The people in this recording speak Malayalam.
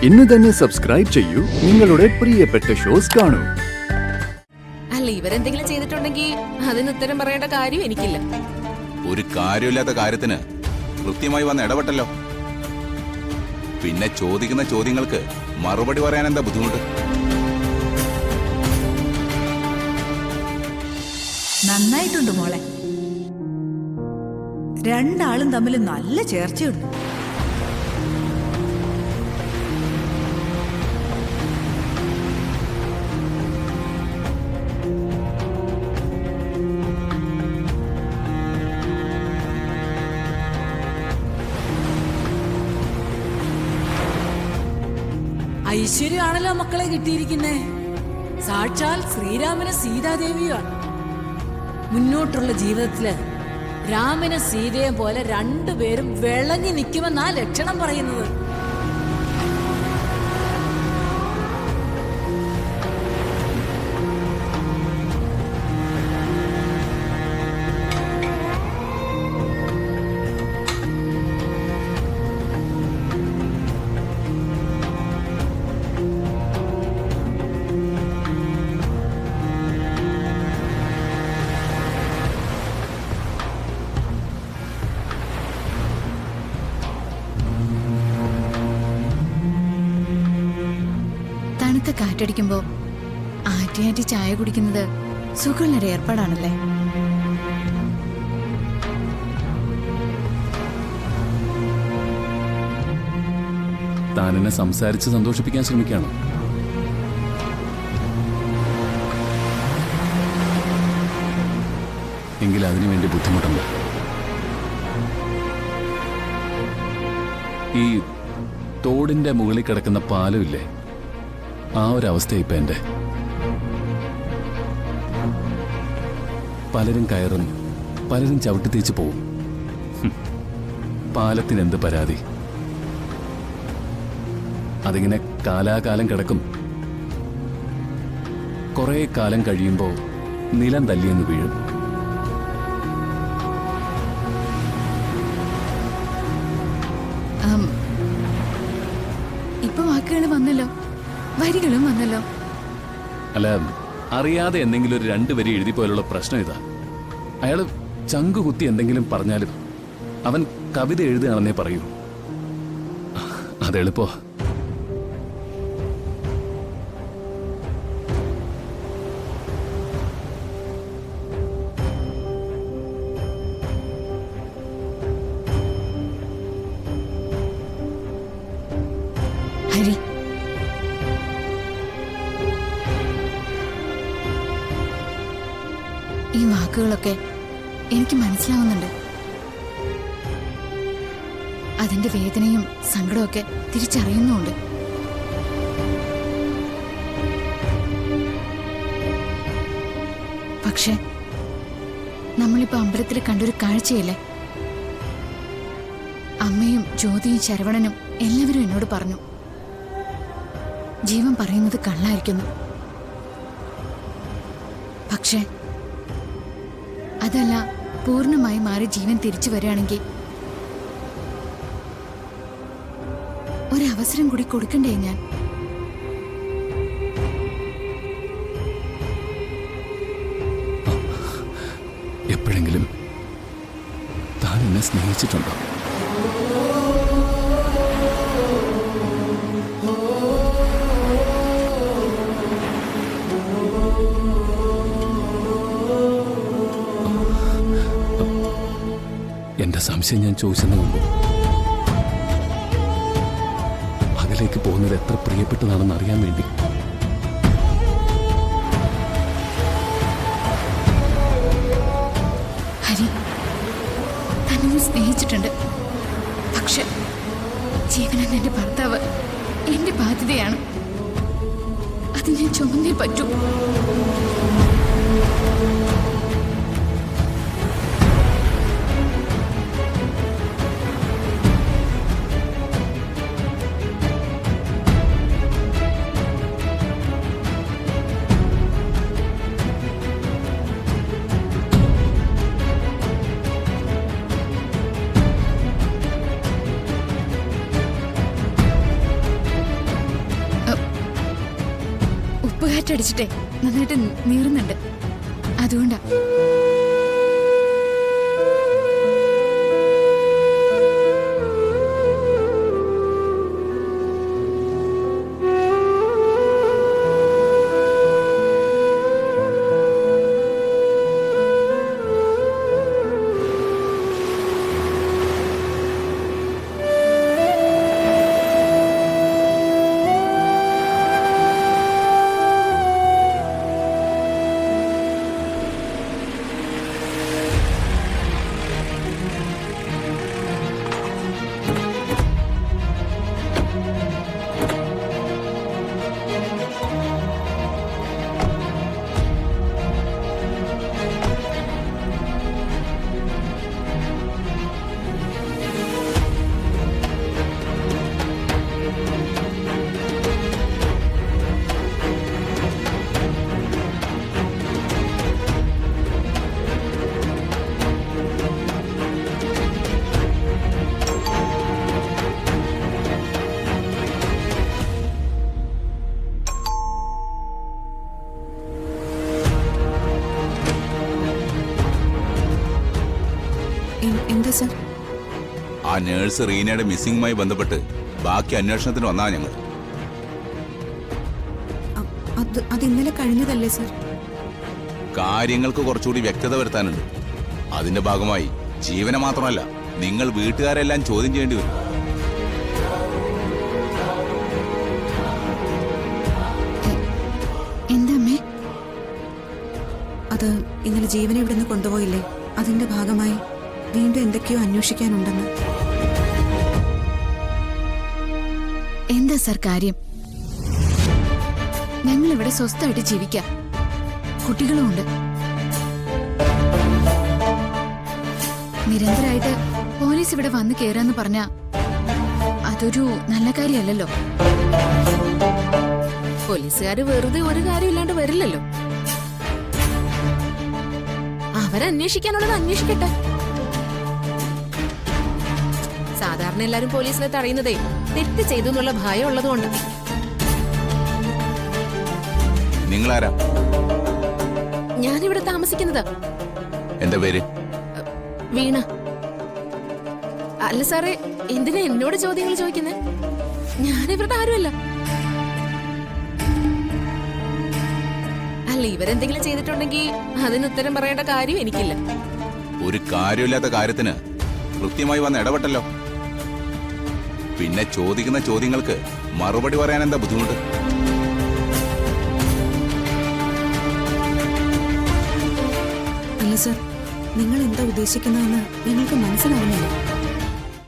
ഇന്ന് തന്നെ സബ്സ്ക്രൈബ് ചെയ്യൂ, നിങ്ങളുടെ പ്രിയപ്പെട്ട ഷോസ് കാണൂ. അല്ല, ഇവരെന്തെങ്കിലും ചെയ്തിട്ടുണ്ടെങ്കിൽ അതിന് ഉത്തരം പറയേണ്ട കാര്യം എനിക്കില്ല. ഒരു കാര്യമില്ലാത്ത കാര്യത്തിന് കൃത്യമായി വന്ന് ഇടപെട്ടല്ലോ. പിന്നെ ചോദിക്കുന്ന ചോദ്യങ്ങൾക്ക് മറുപടി പറയാൻ എന്താ ബുദ്ധിമുട്ട്? നന്നായിട്ടുണ്ട് മോളെ. രണ്ടാളും തമ്മിൽ നല്ല ചേർച്ചയുണ്ട്. ഐശ്വര്യമാണല്ലോ മക്കളെ കിട്ടിയിരിക്കുന്നേ. സാക്ഷാൽ ശ്രീരാമന് സീതാദേവിയാണ്. മുന്നോട്ടുള്ള ജീവിതത്തില് രാമന് സീതയെ പോലെ രണ്ടുപേരും വിളഞ്ഞു നിൽക്കുമെന്നാ ലക്ഷണം പറയുന്നത്. തണുത്ത കാറ്റടിക്കുമ്പോ ആറ്റി ചായ കുടിക്കുന്നത് സുഖമുള്ളൊരു ഏർപ്പാടാണല്ലേ. താൻ എന്നെ സംസാരിച്ച് സന്തോഷിപ്പിക്കാൻ ശ്രമിക്കുകയാണ്. എങ്കിൽ അതിനു വേണ്ടി ബുദ്ധിമുട്ടുണ്ട്. ഈ തോടിന്റെ മുകളിൽ കിടക്കുന്ന പാലമില്ലേ, ആ ഒരു അവസ്ഥ ഇപ്പൊ എന്റെ. പലരും കയറും, പലരും ചവിട്ടി തേച്ച് പോവും. പാലത്തിന് എന്ത് പരാതി? അതിങ്ങനെ കാലാകാലം കിടക്കും. കുറെ കാലം കഴിയുമ്പോൾ നിലം തല്ലിയെന്ന് വീഴും. ഇപ്പൊ വാക്കുകൾ വന്നല്ലോ, വരികളും വന്നല്ലോ. അല്ല, അറിയാതെ എന്തെങ്കിലും ഒരു 2 വരി എഴുതി പോലുള്ള പ്രശ്നം ഇതാ. അയാള് ചങ്കു കുത്തി എന്തെങ്കിലും പറഞ്ഞാലും അവൻ കവിത എഴുതുകയാണെന്നേ പറയൂ. അതെളുപ്പോ. ഹരി, ഈ വാക്കുകളൊക്കെ എനിക്ക് മനസ്സിലാവുന്നുണ്ട്. അതിന്റെ വേദനയും സങ്കടമൊക്കെ തിരിച്ചറിയുന്നുമുണ്ട്. പക്ഷെ നമ്മളിപ്പോ അമ്പലത്തിൽ കണ്ടൊരു കാഴ്ചയില്ലേ, അമ്മയും ജ്യോതിയും ശരവണനും എല്ലാവരും എന്നോട് പറഞ്ഞു, ജീവൻ പറയുന്നത് കള്ളായിരിക്കുന്നു. പക്ഷെ അതല്ല, പൂർണ്ണമായി മാറി ജീവൻ തിരിച്ചു വരികയാണെങ്കിൽ ഒരവസരം കൂടി കൊടുക്കണ്ടേ ഞാൻ? എപ്പോഴെങ്കിലും താൻ എന്നെ സ്നേഹിച്ചിട്ടുണ്ടോ? എന്റെ സംശയം ഞാൻ ചോദിച്ചെന്നേ ഉള്ളൂ. അകലേക്ക് പോകുന്നത് എത്ര പ്രിയപ്പെട്ടതാണെന്ന് അറിയാൻ വേണ്ടി. ഹരി, തന്നെ സ്നേഹിച്ചിട്ടുണ്ട്. പക്ഷെ ജീവനെന്ന എന്റെ ഭർത്താവ് എന്റെ ബാധ്യതയാണ്. അത് ഞാൻ ചുമന്നേ പറ്റൂ. കാറ്റടിച്ചിട്ടേ നന്നായിട്ട് നീറുന്നുണ്ട്. അതുകൊണ്ടാ. എന്താ സർ? ആ നേഴ്സ് റീനയുടെ മിസ്സിംഗുമായി ബന്ധപ്പെട്ട് ബാക്കി അന്വേഷണത്തിന് വന്നാ ഞങ്ങൾ. അത് ഇന്നലെ കഴിഞ്ഞതല്ലേ സർ? കാര്യങ്ങൾക്ക് കുറച്ചുകൂടി വ്യക്തത വരുത്താനുണ്ട്. അതിന്റെ ഭാഗമായി ജീവനെ മാത്രമല്ല നിങ്ങൾ വീട്ടുകാരെല്ലാം ചോദ്യം ചെയ്യേണ്ടി വരും. എന്താ അമ്മേ? അത് ഇന്നലെ ജീവനെ ഇവിടുന്ന് കൊണ്ടുപോയില്ലേ, അതിന്റെ ഭാഗമായി വീണ്ടും എന്തൊക്കെയോ അന്വേഷിക്കാനുണ്ടെന്ന്. എന്താ സർ കാര്യം? ഞങ്ങൾ ഇവിടെ സ്വസ്ഥമായിട്ട് ജീവിക്കാം, കുട്ടികളുമുണ്ട്. നിരന്തരമായിട്ട് പോലീസ് ഇവിടെ വന്ന് കേറാന്ന് പറഞ്ഞ അതൊരു നല്ല കാര്യമല്ലല്ലോ. പോലീസുകാര് വെറുതെ ഒരു കാര്യമില്ലാണ്ട് വരില്ലല്ലോ. അവരന്വേഷിക്കാനുള്ളത് അന്വേഷിക്കട്ടെ. സാധാരണ എല്ലാരും പോലീസിനെ തടയുന്നതേ തെറ്റ് ചെയ്തു എന്നുള്ള ഭയം ഉള്ളതുകൊണ്ട്. നിങ്ങളാരാ? ഞാനിവിടെ താമസിക്കുന്നത്. എന്റെ പേര് വീണ. അല്ല സാറേ, എന്തിനാ എന്നോട് ചോദ്യങ്ങൾ ചോദിക്കുന്നത്? ഞാനിവരുടെ ആരുമല്ല. അല്ല, ഇവരെന്തെങ്കിലും ചെയ്തിട്ടുണ്ടെങ്കിൽ അതിന് ഉത്തരം പറയേണ്ട കാര്യം എനിക്കില്ല. ഒരു കാര്യമില്ലാത്ത കാര്യത്തിന് കൃത്യമായി വന്ന് ഇടപെട്ടല്ലോ. പിന്നെ ചോദിക്കുന്ന ചോദ്യങ്ങൾക്ക് മറുപടി പറയാൻ എന്താ ബുദ്ധിമുട്ട്? അല്ല സർ, നിങ്ങൾ എന്താ ഉദ്ദേശിക്കുന്നതെന്ന് ഞങ്ങൾക്ക് മനസ്സിലാവുന്നില്ല.